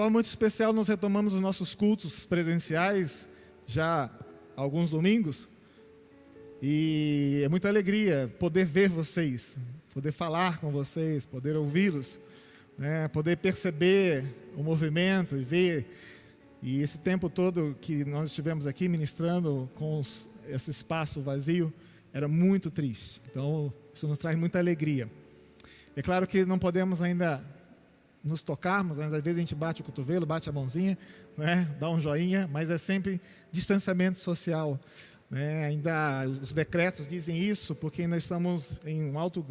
forma muito especial, nós retomamos os nossos cultos presenciais já há alguns domingos. E é muita alegria poder ver vocês, poder falar com vocês, poder ouvi-los, né? Poder perceber o movimento e ver. E esse tempo todo que nós estivemos aqui ministrando com esse espaço vazio, era muito triste. Então, isso nos traz muita alegria. É claro que não podemos ainda nos tocarmos, às vezes a gente bate o cotovelo, bate a mãozinha, né? Dá um joinha, mas é sempre distanciamento social. Ainda os decretos dizem isso, porque ainda estamos em um alto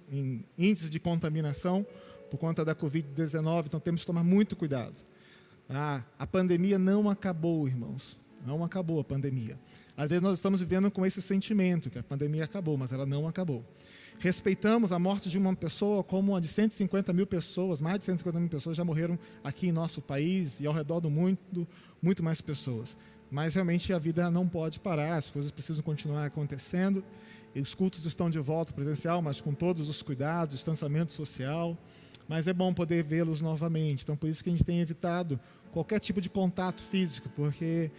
em índice de contaminação por conta da Covid-19, então temos que tomar muito cuidado. A pandemia não acabou, irmãos, não acabou a pandemia. Às vezes nós estamos vivendo com esse sentimento, que a pandemia acabou, mas ela não acabou. Respeitamos a morte de uma pessoa como a de 150 mil pessoas, mais de 150 mil pessoas já morreram aqui em nosso país e ao redor do mundo, muito mais pessoas. Mas realmente a vida não pode parar, as coisas precisam continuar acontecendo. E os cultos estão de volta presencial, mas com todos os cuidados, distanciamento social. Mas é bom poder vê-los novamente. Então, por isso que a gente tem evitado qualquer tipo de contato físico, porque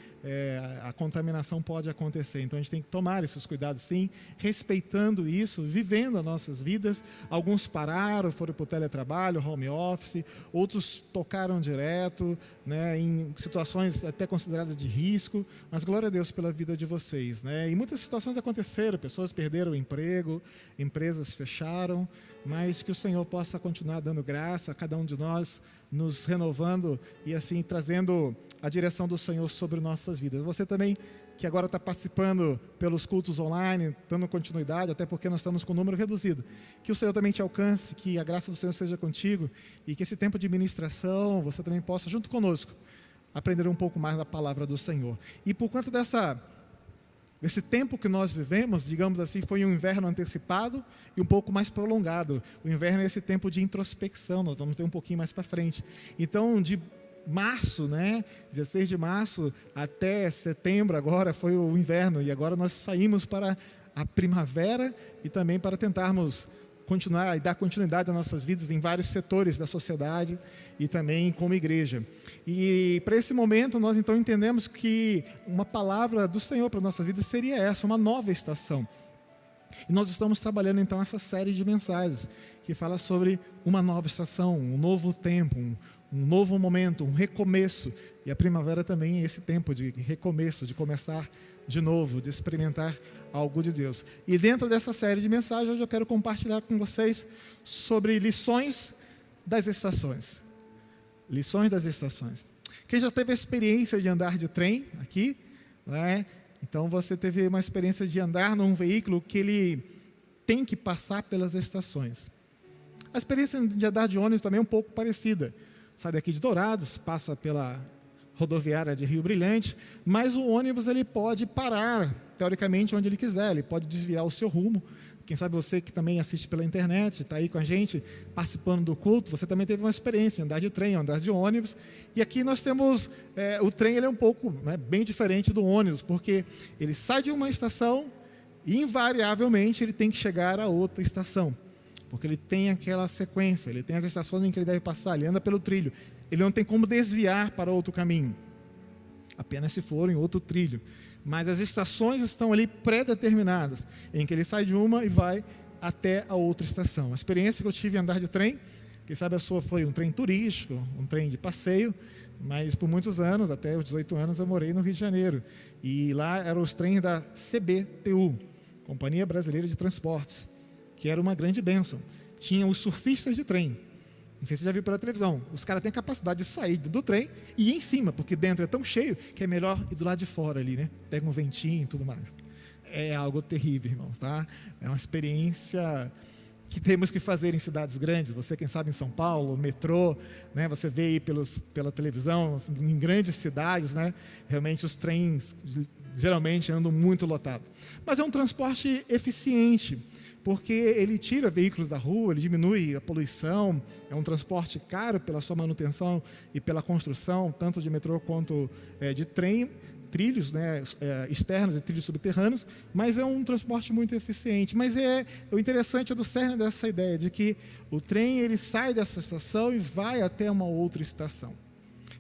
a contaminação pode acontecer. Então, a gente tem que tomar esses cuidados, sim, respeitando isso, vivendo as nossas vidas. Alguns pararam, foram para o teletrabalho, home office, outros tocaram direto, né, em situações até consideradas de risco, mas glória a Deus pela vida de vocês, né? E muitas situações aconteceram, pessoas perderam o emprego, empresas fecharam, mas que o Senhor possa continuar dando graça a cada um de nós, nos renovando e assim trazendo a direção do Senhor sobre nossas vidas. Você também, que agora está participando pelos cultos online, dando continuidade, até porque nós estamos com um número reduzido, que o Senhor também te alcance, que a graça do Senhor seja contigo e que esse tempo de ministração você também possa, junto conosco, aprender um pouco mais da palavra do Senhor. E por conta desse tempo que nós vivemos, digamos assim, foi um inverno antecipado e um pouco mais prolongado. O inverno é esse tempo de introspecção, nós vamos ter um pouquinho mais para frente. Então, de março, 16 de março até setembro agora foi o inverno, e agora nós saímos para a primavera e também para tentarmos continuar e dar continuidade às nossas vidas em vários setores da sociedade e também como igreja. E para esse momento nós então entendemos que uma palavra do Senhor para as nossas vidas seria essa, uma nova estação. E nós estamos trabalhando então essa série de mensagens que fala sobre uma nova estação, um novo tempo, um novo momento, um recomeço. E a primavera também é esse tempo de recomeço, de começar de novo, de experimentar algo de Deus. E dentro dessa série de mensagens, hoje eu quero compartilhar com vocês sobre lições das estações. Lições das estações. Quem já teve a experiência de andar de trem aqui, né? Então você teve uma experiência de andar num veículo que ele tem que passar pelas estações. A experiência de andar de ônibus também é um pouco parecida. Sai daqui de Dourados, passa pela rodoviária de Rio Brilhante, mas o ônibus ele pode parar, teoricamente, onde ele quiser, ele pode desviar o seu rumo. Quem sabe você que também assiste pela internet, está aí com a gente, participando do culto, você também teve uma experiência de andar de trem, andar de ônibus. E aqui nós temos, o trem ele é um pouco, bem diferente do ônibus, porque ele sai de uma estação e, invariavelmente, ele tem que chegar a outra estação, porque ele tem aquela sequência, ele tem as estações em que ele deve passar, ele anda pelo trilho. Ele não tem como desviar para outro caminho, apenas se for em outro trilho. Mas as estações estão ali pré-determinadas, em que ele sai de uma e vai até a outra estação. A experiência que eu tive em andar de trem, quem sabe a sua foi um trem turístico, um trem de passeio, mas por muitos anos, até os 18 anos, eu morei no Rio de Janeiro. E lá eram os trens da CBTU, Companhia Brasileira de Transportes, que era uma grande bênção. Tinha os surfistas de trem. Não sei se você já viu pela televisão. Os caras têm a capacidade de sair do trem e ir em cima, porque dentro é tão cheio que é melhor ir do lado de fora ali, né? Pega um ventinho e tudo mais. É algo terrível, irmãos, tá? É uma experiência que temos que fazer em cidades grandes. Você, quem sabe, em São Paulo, metrô, né? Você vê aí pela televisão, assim, em grandes cidades, né? Realmente os trens geralmente andam muito lotados. Mas é um transporte eficiente, porque ele tira veículos da rua, ele diminui a poluição, é um transporte caro pela sua manutenção e pela construção, tanto de metrô quanto de trem, trilhos, né, externos e trilhos subterrâneos, mas é um transporte muito eficiente. Mas o interessante é do cerne dessa ideia, de que o trem ele sai dessa estação e vai até uma outra estação.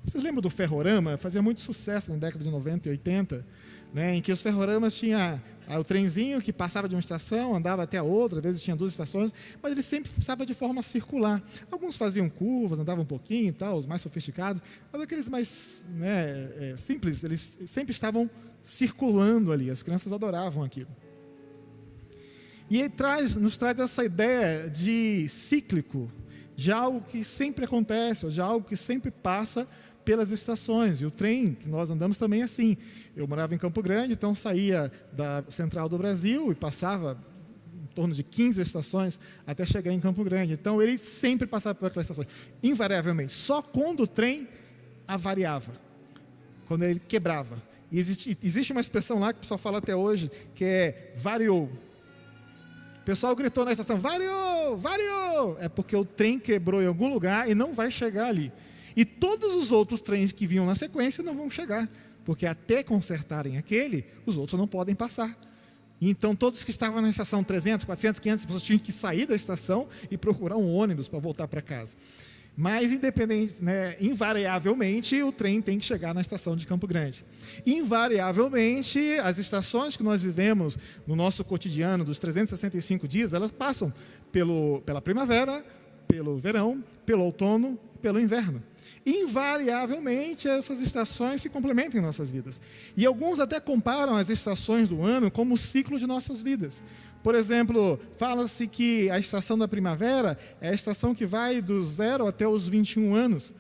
Vocês lembram do ferrorama? Fazia muito sucesso na década de 90 e 80, né, em que os ferroramas tinham o trenzinho que passava de uma estação, andava até a outra, às vezes tinha 2 estações, mas ele sempre passava de forma circular. Alguns faziam curvas, andavam um pouquinho e tal, os mais sofisticados, mas aqueles mais, né, simples, eles sempre estavam circulando ali, as crianças adoravam aquilo. E ele nos traz essa ideia de cíclico, de algo que sempre acontece, ou de algo que sempre passa pelas estações. E o trem que nós andamos também é assim. Eu morava em Campo Grande, então saía da Central do Brasil e passava em torno de 15 estações até chegar em Campo Grande. Então ele sempre passava por aquelas estações, invariavelmente. Só quando o trem avariava, quando ele quebrava. E existe uma expressão lá que o pessoal fala até hoje, que é variou. O pessoal gritou na estação, variou, variou. É porque o trem quebrou em algum lugar e não vai chegar ali. E todos os outros trens que vinham na sequência não vão chegar, porque até consertarem aquele, os outros não podem passar. Então todos que estavam na estação 300, 400, 500 pessoas tinham que sair da estação e procurar um ônibus para voltar para casa. Mas, independente, né, invariavelmente, o trem tem que chegar na estação de Campo Grande. Invariavelmente, as estações que nós vivemos no nosso cotidiano, dos 365 dias, elas passam pela primavera, pelo verão, pelo outono e pelo inverno. Invariavelmente, essas estações se complementam em nossas vidas. E alguns até comparam as estações do ano como o ciclo de nossas vidas. Por exemplo, fala-se que a estação da primavera é a estação que vai dos 0 até os 21 anos.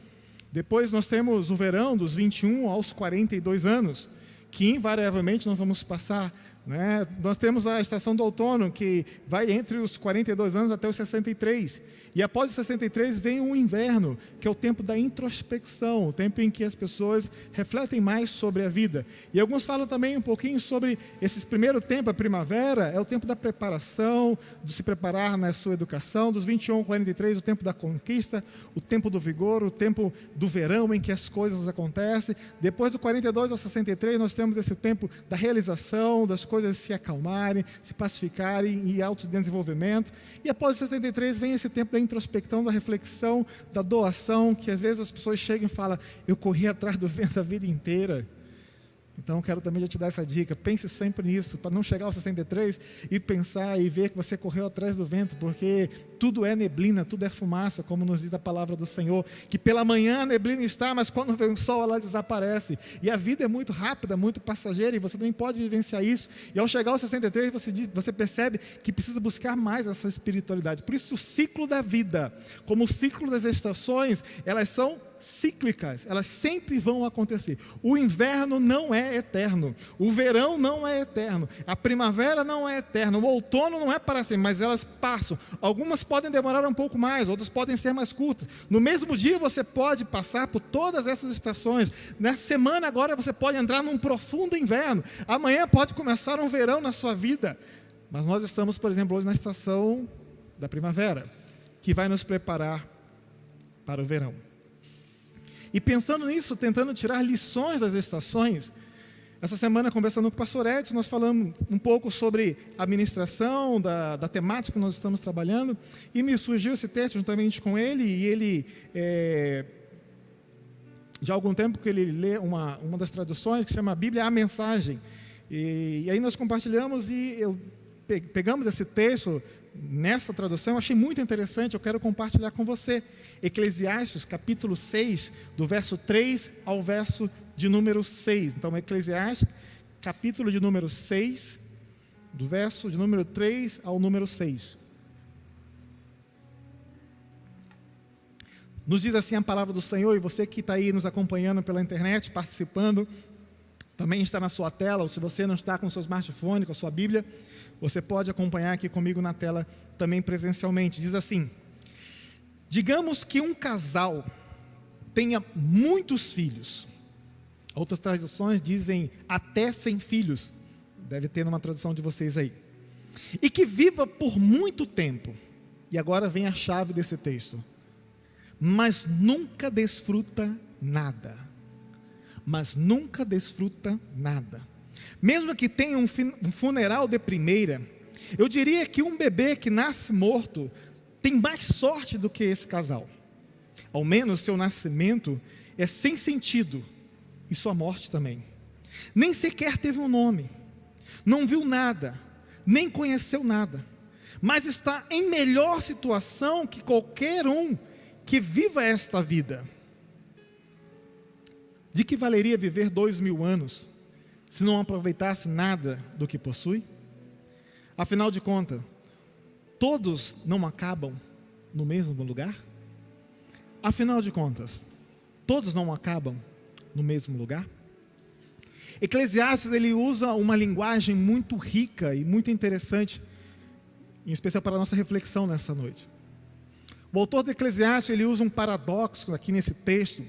Depois nós temos o verão dos 21 aos 42 anos, que invariavelmente nós vamos passar, né? Nós temos a estação do outono, que vai entre os 42 anos até os 63. E após os 63 vem o inverno, que é o tempo da introspecção, o tempo em que as pessoas refletem mais sobre a vida. E alguns falam também um pouquinho sobre esse primeiro tempo, a primavera, é o tempo da preparação, de se preparar na sua educação, dos 21 ao 43, o tempo da conquista, o tempo do vigor, o tempo do verão em que as coisas acontecem. Depois do 42 ao 63, nós temos esse tempo da realização, das coisas se acalmarem, se pacificarem e autodesenvolvimento. E após o 73 vem esse tempo da introspecção, da reflexão, da doação, que às vezes as pessoas chegam e falam, eu corri atrás do vento a vida inteira. Então, eu quero também já te dar essa dica, pense sempre nisso, para não chegar aos 63 e pensar e ver que você correu atrás do vento, porque tudo é neblina, tudo é fumaça, como nos diz a palavra do Senhor, que pela manhã a neblina está, mas quando vem o sol ela desaparece, e a vida é muito rápida, muito passageira, e você também pode vivenciar isso, e ao chegar aos 63 você percebe que precisa buscar mais essa espiritualidade. Por isso o ciclo da vida, como o ciclo das estações, elas são cíclicas, elas sempre vão acontecer. O inverno não é eterno, o verão não é eterno, a primavera não é eterna, o outono não é para sempre, mas elas passam. Algumas podem demorar um pouco mais, outras podem ser mais curtas. No mesmo dia você pode passar por todas essas estações. Nessa semana agora você pode entrar num profundo inverno, amanhã pode começar um verão na sua vida. Mas nós estamos, por exemplo, hoje na estação da primavera, que vai nos preparar para o verão. E pensando nisso, tentando tirar lições das estações, essa semana, conversando com o pastor Edson, nós falamos um pouco sobre a administração, da temática que nós estamos trabalhando, e me surgiu esse texto juntamente com ele, e ele, já há algum tempo que ele lê uma das traduções, que se chama Bíblia, a Mensagem, e aí nós compartilhamos, e pegamos esse texto, nessa tradução, eu achei muito interessante, eu quero compartilhar com você. Eclesiastes, capítulo 6, do verso 3 ao verso de número 6. Então, Eclesiastes, capítulo de número 6, do verso de número 3 ao número 6. Nos diz assim a palavra do Senhor, e você que está aí nos acompanhando pela internet, participando, também está na sua tela, ou se você não está com o seu smartphone, com a sua Bíblia, você pode acompanhar aqui comigo na tela também presencialmente. Diz assim: digamos que um casal tenha muitos filhos. Outras traduções dizem até 100 filhos. Deve ter numa tradução de vocês aí. E que viva por muito tempo. E agora vem a chave desse texto. Mas nunca desfruta nada. Mas nunca desfruta nada. Mesmo que tenha um funeral de primeira, eu diria que um bebê que nasce morto tem mais sorte do que esse casal. Ao menos seu nascimento é sem sentido, e sua morte também. Nem sequer teve um nome, não viu nada, nem conheceu nada, mas está em melhor situação que qualquer um que viva esta vida. De que valeria viver 2000 anos, se não aproveitasse nada do que possui? Afinal de contas, todos não acabam no mesmo lugar? Afinal de contas, todos não acabam no mesmo lugar? Eclesiastes, ele usa uma linguagem muito rica e muito interessante, em especial para a nossa reflexão nessa noite. O autor de Eclesiastes, ele usa um paradoxo aqui nesse texto,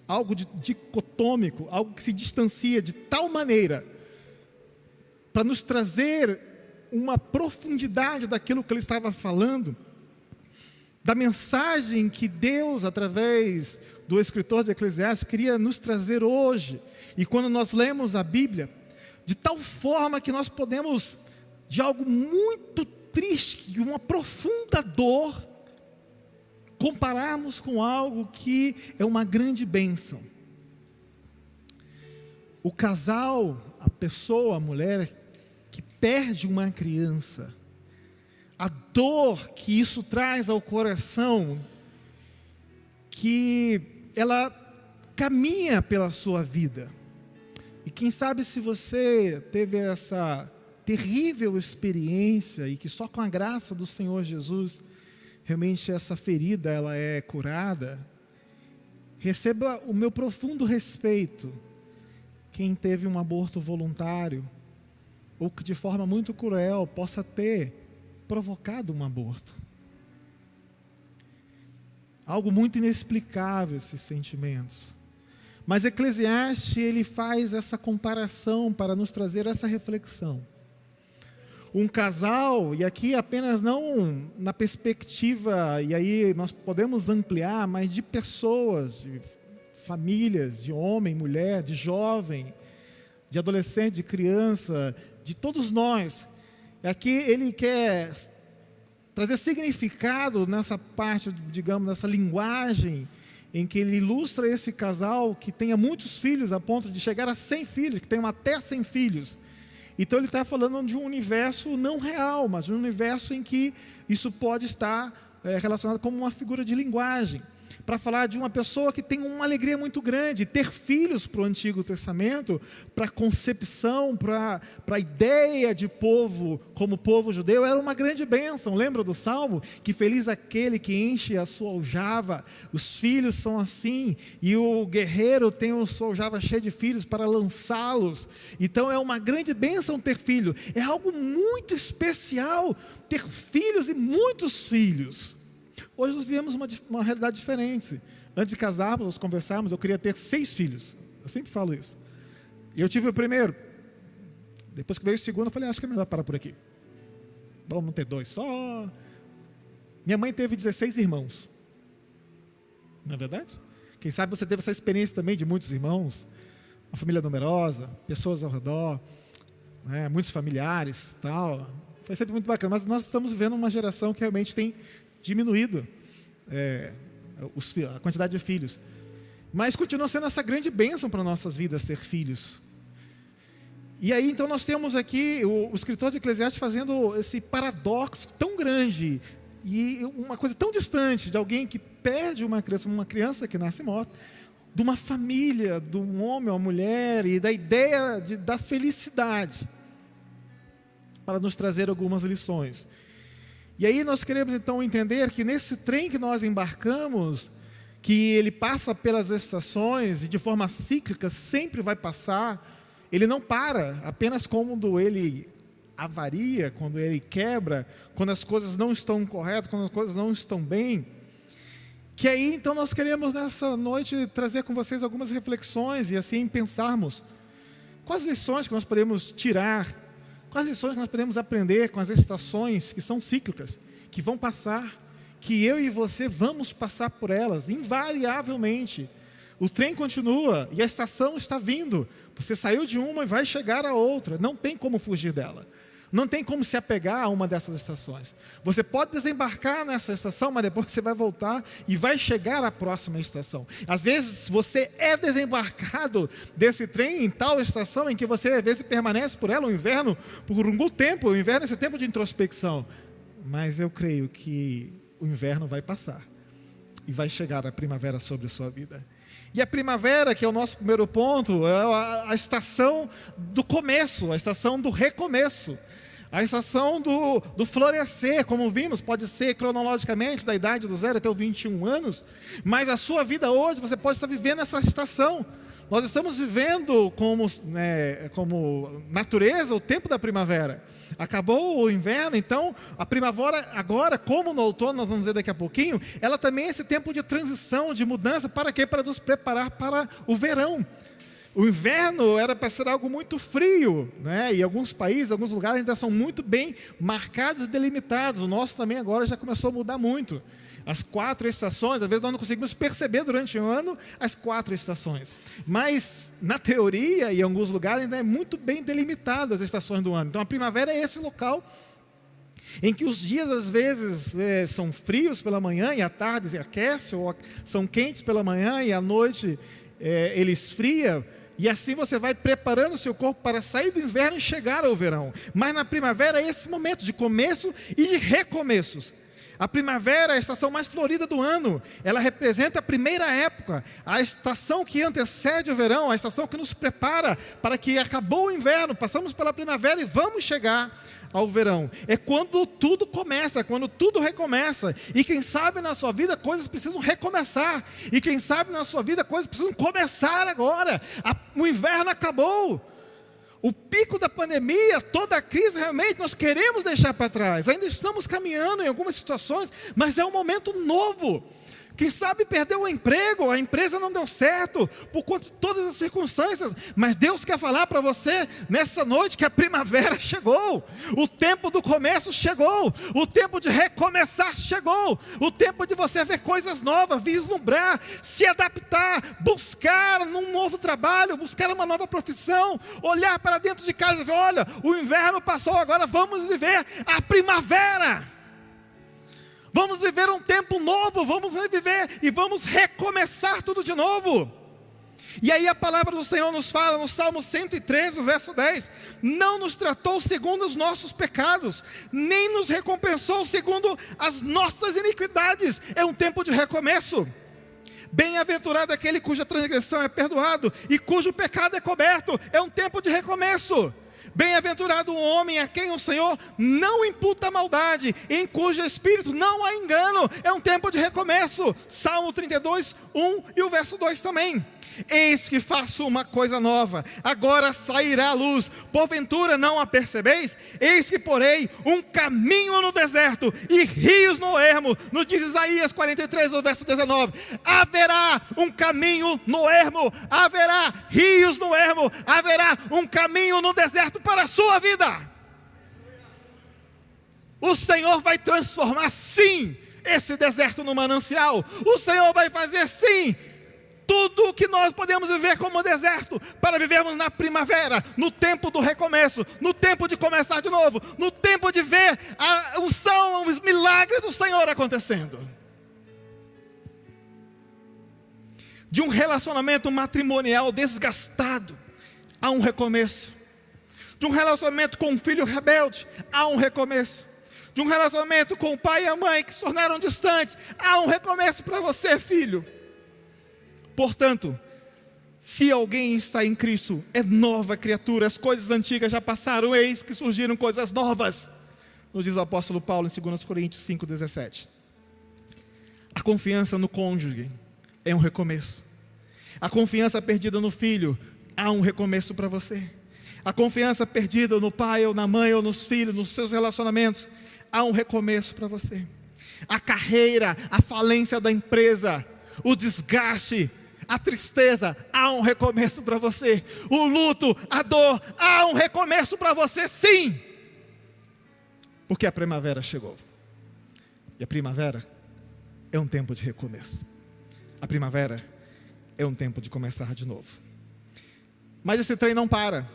algo dicotômico, algo que se distancia de tal maneira, para nos trazer uma profundidade daquilo que ele estava falando, da mensagem que Deus, através do escritor de Eclesiastes, queria nos trazer hoje. E quando nós lemos a Bíblia, de tal forma que nós podemos, de algo muito triste, de uma profunda dor, compararmos com algo que é uma grande bênção. O casal, a pessoa, a mulher que perde uma criança, a dor que isso traz ao coração, que ela caminha pela sua vida. E quem sabe, se você teve essa terrível experiência e que só com a graça do Senhor Jesus realmente essa ferida ela é curada, receba o meu profundo respeito quem teve um aborto voluntário ou que de forma muito cruel possa ter provocado um aborto. Algo muito inexplicável esses sentimentos. Mas Eclesiastes, ele faz essa comparação para nos trazer essa reflexão. Um casal, e aqui apenas não na perspectiva, e aí nós podemos ampliar, mas de pessoas, de famílias, de homem, mulher, de jovem, de adolescente, de criança, de todos nós. Aqui ele quer trazer significado nessa parte, digamos, nessa linguagem, em que ele ilustra esse casal que tenha muitos filhos, a ponto de chegar a 100 filhos, que tenham até 100 filhos. Então ele está falando de um universo não real, mas de um universo em que isso pode estar relacionado como uma figura de linguagem. Para falar de uma pessoa que tem uma alegria muito grande, ter filhos para o Antigo Testamento, para a concepção, para a ideia de povo, como povo judeu, era uma grande bênção. Lembra do Salmo? Que feliz aquele que enche a sua aljava, os filhos são assim, e o guerreiro tem a sua aljava cheia de filhos para lançá-los. Então é uma grande bênção ter filho, é algo muito especial ter filhos e muitos filhos. Hoje nós vivemos uma realidade diferente. Antes de casarmos, nós conversarmos, eu queria ter 6 filhos. Eu sempre falo isso. E eu tive o primeiro. Depois que veio o segundo, eu falei, acho que é melhor parar por aqui. Vamos ter 2 só. Minha mãe teve 16 irmãos. Não é verdade? Quem sabe você teve essa experiência também de muitos irmãos. Uma família numerosa, pessoas ao redor, né, muitos familiares, tal. Foi sempre muito bacana. Mas nós estamos vivendo uma geração que realmente tem diminuído a quantidade de filhos, mas continua sendo essa grande bênção para nossas vidas ter filhos. E aí então nós temos aqui o escritor de Eclesiastes fazendo esse paradoxo tão grande e uma coisa tão distante de alguém que perde uma criança que nasce morta, de uma família, de um homem ou uma mulher, e da ideia da felicidade, para nos trazer algumas lições. E aí nós queremos então entender que nesse trem que nós embarcamos, que ele passa pelas estações e de forma cíclica sempre vai passar, ele não para, apenas quando ele avaria, quando ele quebra, quando as coisas não estão corretas, quando as coisas não estão bem. Que aí então nós queremos nessa noite trazer com vocês algumas reflexões e assim pensarmos quais lições que nós podemos tirar, quais lições que nós podemos aprender com as estações que são cíclicas, que vão passar, que eu e você vamos passar por elas, invariavelmente. O trem continua e a estação está vindo. Você saiu de uma e vai chegar a outra, não tem como fugir dela. não tem como se apegar a uma dessas estações. Você pode desembarcar nessa estação, mas depois você vai voltar e vai chegar à próxima estação. Às vezes você é desembarcado desse trem em tal estação em que você às vezes permanece por ela, o inverno, por algum tempo. O inverno é esse tempo de introspecção. Mas eu creio que o inverno vai passar e vai chegar a primavera sobre a sua vida. E a primavera, que é o nosso primeiro ponto, é a estação do começo, a estação do recomeço, a estação do florescer, como vimos, pode ser cronologicamente da idade do 0 até os 21 anos, mas a sua vida hoje, você pode estar vivendo essa estação. Nós estamos vivendo como natureza o tempo da primavera. Acabou o inverno, então a primavera agora, como no outono, nós vamos ver daqui a pouquinho, ela também é esse tempo de transição, de mudança, para quê? Para nos preparar para o verão. O inverno era para ser algo muito frio, né? E alguns países, alguns lugares ainda são muito bem marcados e delimitados. O nosso também agora já começou a mudar muito. As 4 estações, às vezes nós não conseguimos perceber durante o ano as 4 estações. Mas, na teoria, em alguns lugares, ainda é muito bem delimitadas as estações do ano. Então, a primavera é esse local em que os dias, às vezes, são frios pela manhã e à tarde se aquece, ou são quentes pela manhã e à noite ele esfria. E assim você vai preparando o seu corpo para sair do inverno e chegar ao verão. Mas na primavera é esse momento de começo e de recomeços. A primavera é a estação mais florida do ano. Ela representa a primeira época, a estação que antecede o verão, a estação que nos prepara para que acabou o inverno, passamos pela primavera e vamos chegar ao verão. É quando tudo começa, é quando tudo recomeça. E quem sabe na sua vida coisas precisam recomeçar. E quem sabe na sua vida coisas precisam começar agora. O inverno acabou. O pico da pandemia, toda a crise, realmente nós queremos deixar para trás. Ainda estamos caminhando em algumas situações, mas é um momento novo. Quem sabe perdeu o emprego, a empresa não deu certo, por conta de todas as circunstâncias. Mas Deus quer falar para você nessa noite que a primavera chegou. O tempo do começo chegou. O tempo de recomeçar chegou. O tempo de você ver coisas novas, vislumbrar, se adaptar, buscar um novo trabalho, buscar uma nova profissão, olhar para dentro de casa e ver, olha, o inverno passou, agora vamos viver a primavera. Vamos viver um tempo novo, vamos viver e vamos recomeçar tudo de novo. E aí a palavra do Senhor nos fala no Salmo 113, no verso 10, não nos tratou segundo os nossos pecados, nem nos recompensou segundo as nossas iniquidades. É um tempo de recomeço. Bem-aventurado aquele cuja transgressão é perdoado e cujo pecado é coberto. É um tempo de recomeço. Bem-aventurado o homem a quem o Senhor não imputa maldade, em cujo espírito não há engano. É um tempo de recomeço. Salmo 32, 1 e o verso 2 também. Eis que faço uma coisa nova, agora sairá a luz, porventura não a percebeis? Eis que porei um caminho no deserto e rios no ermo. Nos diz Isaías 43, no verso 19, haverá um caminho no ermo, haverá rios no ermo, haverá um caminho no deserto para a sua vida. O Senhor vai transformar sim esse deserto no manancial. O Senhor vai fazer sim tudo o que nós podemos viver como deserto, para vivermos na primavera, no tempo do recomeço, no tempo de começar de novo, no tempo de ver a unção, os milagres do Senhor acontecendo. De um relacionamento matrimonial desgastado, há um recomeço. De um relacionamento com um filho rebelde, há um recomeço. De um relacionamento com o pai e a mãe que se tornaram distantes, há um recomeço para você, filho. Portanto, se alguém está em Cristo, é nova criatura, as coisas antigas já passaram, eis que surgiram coisas novas, nos diz o apóstolo Paulo em 2 Coríntios 5,17. A confiança no cônjuge é um recomeço. A confiança perdida no filho, há um recomeço para você. A confiança perdida no pai ou na mãe ou nos filhos, nos seus relacionamentos, há um recomeço para você. A carreira, a falência da empresa, o desgaste, a tristeza, há um recomeço para você. O luto, a dor, há um recomeço para você sim. Porque a primavera chegou. E a primavera é um tempo de recomeço. A primavera é um tempo de começar de novo. Mas esse trem não para,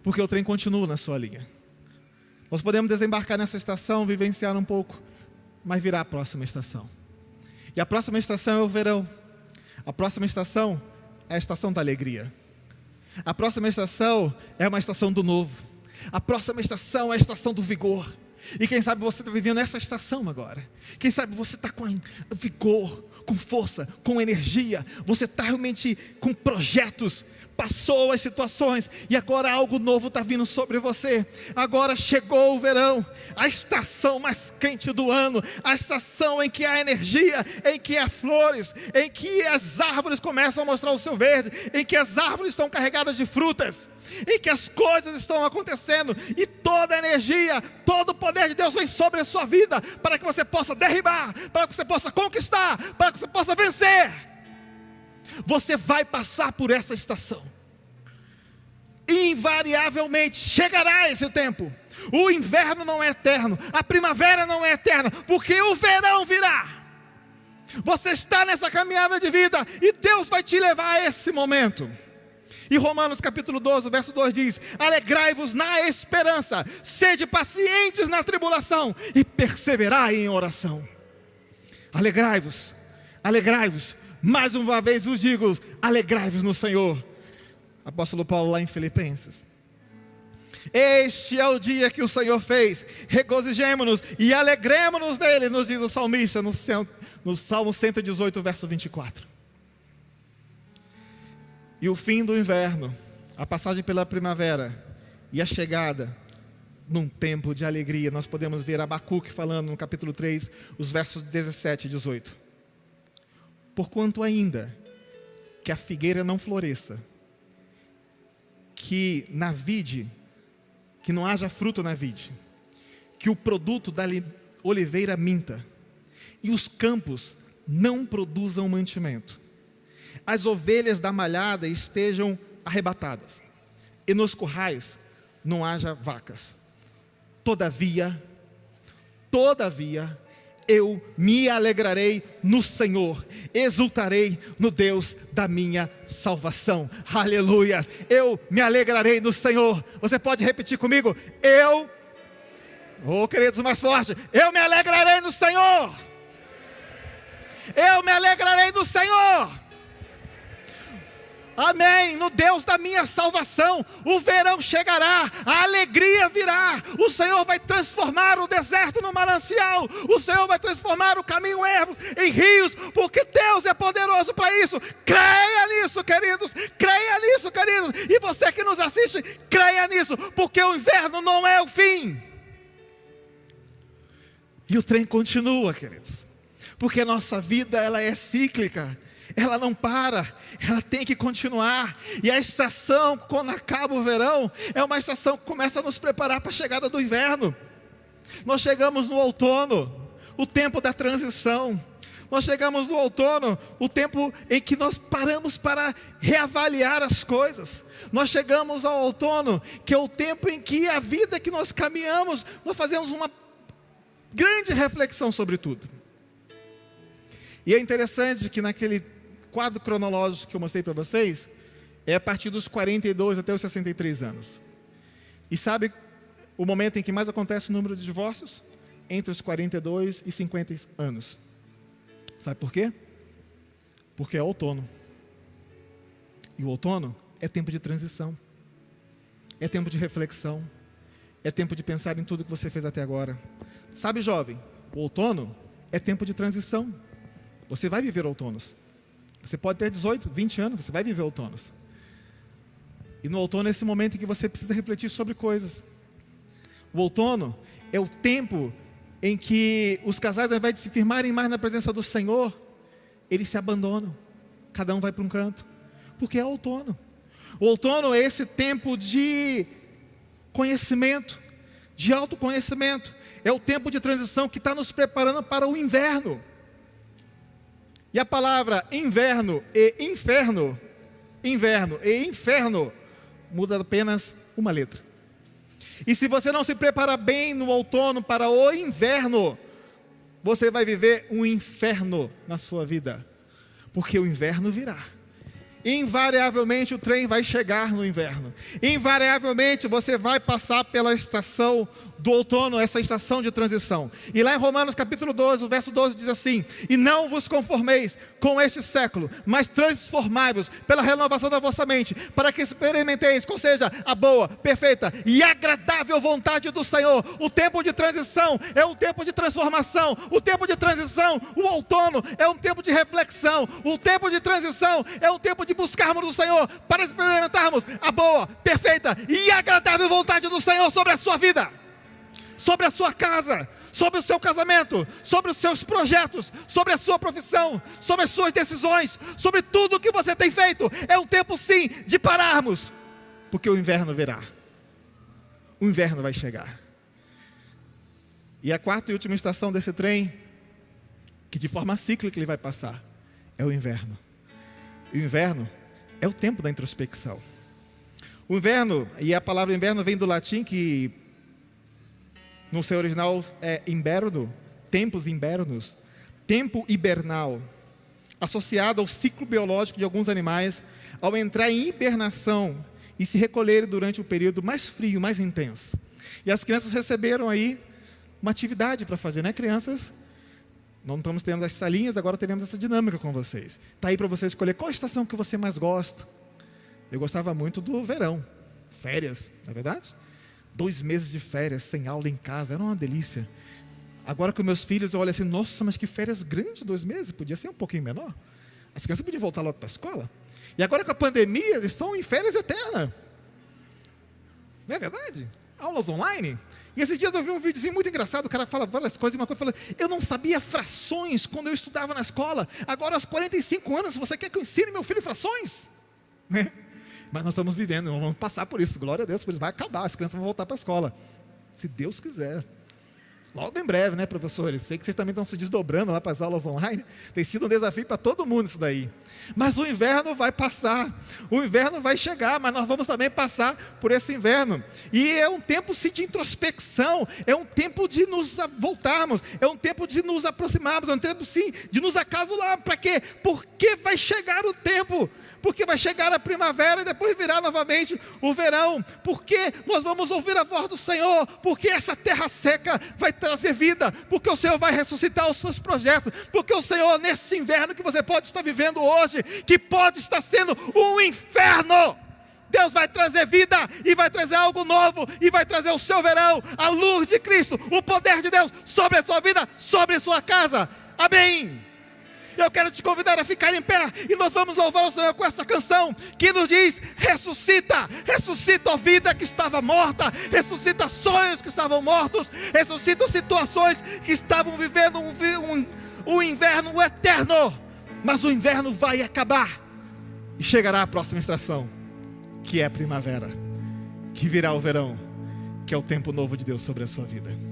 porque o trem continua na sua linha. Nós podemos desembarcar nessa estação, vivenciar um pouco, mas virá a próxima estação. E a próxima estação é o verão. A próxima estação é a estação da alegria. A próxima estação é uma estação do novo. A próxima estação é a estação do vigor. E quem sabe você está vivendo essa estação agora. Quem sabe você está com vigor, com força, com energia. Você está realmente com projetos. Passou as situações e agora algo novo está vindo sobre você. Agora chegou o verão, a estação mais quente do ano, a estação em que há energia, em que há flores, em que as árvores começam a mostrar o seu verde, em que as árvores estão carregadas de frutas, em que as coisas estão acontecendo e toda a energia, todo o poder de Deus vem sobre a sua vida para que você possa derribar, para que você possa conquistar, para que você possa vencer. Você vai passar por essa estação. Invariavelmente chegará esse tempo. O inverno não é eterno, a primavera não é eterna, porque o verão virá. Você está nessa caminhada de vida e Deus vai te levar a esse momento. E Romanos capítulo 12, verso 2 diz: alegrai-vos na esperança, sede pacientes na tribulação e perseverai em oração. Alegrai-vos, alegrai-vos. Mais uma vez vos digo, alegrai-vos no Senhor. Apóstolo Paulo lá em Filipenses. Este é o dia que o Senhor fez, regozijemo-nos e alegremo-nos nele, nos diz o salmista no Salmo 118, verso 24. E o fim do inverno, a passagem pela primavera e a chegada num tempo de alegria. Nós podemos ver Abacuque falando no capítulo 3, os versos 17 e 18. Porquanto ainda que a figueira não floresça, que na vide, que não haja fruto na vide, que o produto da oliveira minta, e os campos não produzam mantimento, as ovelhas da malhada estejam arrebatadas, e nos currais não haja vacas. Todavia, eu me alegrarei no Senhor, exultarei no Deus da minha salvação. Aleluia! Eu me alegrarei no Senhor. Você pode repetir comigo? Queridos, mais forte. Eu me alegrarei no Senhor. Eu me alegrarei no Senhor. Amém, no Deus da minha salvação. O verão chegará, a alegria virá. O Senhor vai transformar o deserto no manancial. O Senhor vai transformar o caminho ermo em rios, porque Deus é poderoso para isso. Creia nisso, queridos. Creia nisso, queridos. E você que nos assiste, creia nisso, porque o inverno não é o fim. E o trem continua, queridos, porque a nossa vida ela é cíclica. Ela não para, ela tem que continuar. E a estação, quando acaba o verão, é uma estação que começa a nos preparar para a chegada do inverno. Nós chegamos no outono, o tempo da transição. Nós chegamos no outono, o tempo em que nós paramos para reavaliar as coisas. Nós chegamos ao outono, que é o tempo em que a vida que nós caminhamos, nós fazemos uma grande reflexão sobre tudo. E é interessante que naquele quadro cronológico que eu mostrei para vocês, é a partir dos 42 até os 63 anos. E sabe o momento em que mais acontece o número de divórcios? Entre os 42 e 50 anos. Sabe por quê? Porque é outono. E o outono é tempo de transição. É tempo de reflexão. É tempo de pensar em tudo que você fez até agora. Sabe, jovem, o outono é tempo de transição. Você vai viver outonos. Você pode ter 18, 20 anos, você vai viver outonos. E no outono é esse momento em que você precisa refletir sobre coisas. O outono é o tempo em que os casais, ao invés de se firmarem mais na presença do Senhor, eles se abandonam. Cada um vai para um canto. Porque é outono. O outono é esse tempo de conhecimento, de autoconhecimento. É o tempo de transição que está nos preparando para o inverno. E a palavra inverno e inferno muda apenas uma letra. E se você não se prepara bem no outono para o inverno, você vai viver um inferno na sua vida, porque o inverno virá. Invariavelmente o trem vai chegar no inverno. Invariavelmente você vai passar pela estação do outono, essa estação de transição. E lá em Romanos capítulo 12, o verso 12 diz assim: e não vos conformeis com este século, mas transformai-vos pela renovação da vossa mente, para que experimenteis qual seja a boa, perfeita e agradável vontade do Senhor. O tempo de transição é um tempo de transformação. O tempo de transição, o outono, é um tempo de reflexão. O tempo de transição é um tempo de buscarmos o Senhor para experimentarmos a boa, perfeita e agradável vontade do Senhor sobre a sua vida, sobre a sua casa, sobre o seu casamento, sobre os seus projetos, sobre a sua profissão, sobre as suas decisões, sobre tudo o que você tem feito. É um tempo sim de pararmos, porque o inverno virá. O inverno vai chegar. E a quarta e última estação desse trem, que de forma cíclica ele vai passar, é o inverno. E o inverno é o tempo da introspecção. O inverno, e a palavra inverno vem do latim, que no seu original é inverno, tempos invernos, tempo hibernal, associado ao ciclo biológico de alguns animais, ao entrar em hibernação e se recolherem durante o período mais frio, mais intenso. E as crianças receberam aí uma atividade para fazer, né, crianças? Não estamos tendo as salinhas, agora teremos essa dinâmica com vocês. Está aí para você escolher qual estação que você mais gosta. Eu gostava muito do verão, férias, não é verdade? 2 meses de férias, sem aula em casa, era uma delícia. Agora com meus filhos, eu olho assim, nossa, mas que férias grandes, 2 meses, podia ser um pouquinho menor. As crianças podiam voltar logo para a escola. E agora com a pandemia, eles estão em férias eternas. Não é verdade? Aulas online. E esses dias eu vi um videozinho muito engraçado, o cara fala várias coisas, e uma coisa fala, eu não sabia frações quando eu estudava na escola, agora aos 45 anos, você quer que eu ensine meu filho frações? Né? Mas nós estamos vivendo, nós vamos passar por isso, glória a Deus, por isso vai acabar, as crianças vão voltar para a escola, se Deus quiser. Logo em breve, né, professores? Sei que vocês também estão se desdobrando lá para as aulas online. Tem sido um desafio para todo mundo isso daí. Mas o inverno vai passar. O inverno vai chegar, mas nós vamos também passar por esse inverno. E é um tempo, sim, de introspecção. É um tempo de nos voltarmos. É um tempo de nos aproximarmos. É um tempo, sim, de nos acasular. Para quê? Porque vai chegar o tempo. Porque vai chegar a primavera e depois virá novamente o verão. Porque nós vamos ouvir a voz do Senhor. Porque essa terra seca vai trazer vida, porque o Senhor vai ressuscitar os seus projetos, porque o Senhor, nesse inverno que você pode estar vivendo hoje, que pode estar sendo um inferno, Deus vai trazer vida, e vai trazer algo novo, e vai trazer o seu verão, a luz de Cristo, o poder de Deus, sobre a sua vida, sobre a sua casa, amém? Eu quero te convidar a ficar em pé, e nós vamos louvar o Senhor com essa canção, que nos diz, ressuscita, ressuscita a vida que estava morta, ressuscita sonhos que estavam mortos, ressuscita situações que estavam vivendo um inverno eterno, mas o inverno vai acabar, e chegará a próxima estação, que é a primavera, que virá o verão, que é o tempo novo de Deus sobre a sua vida.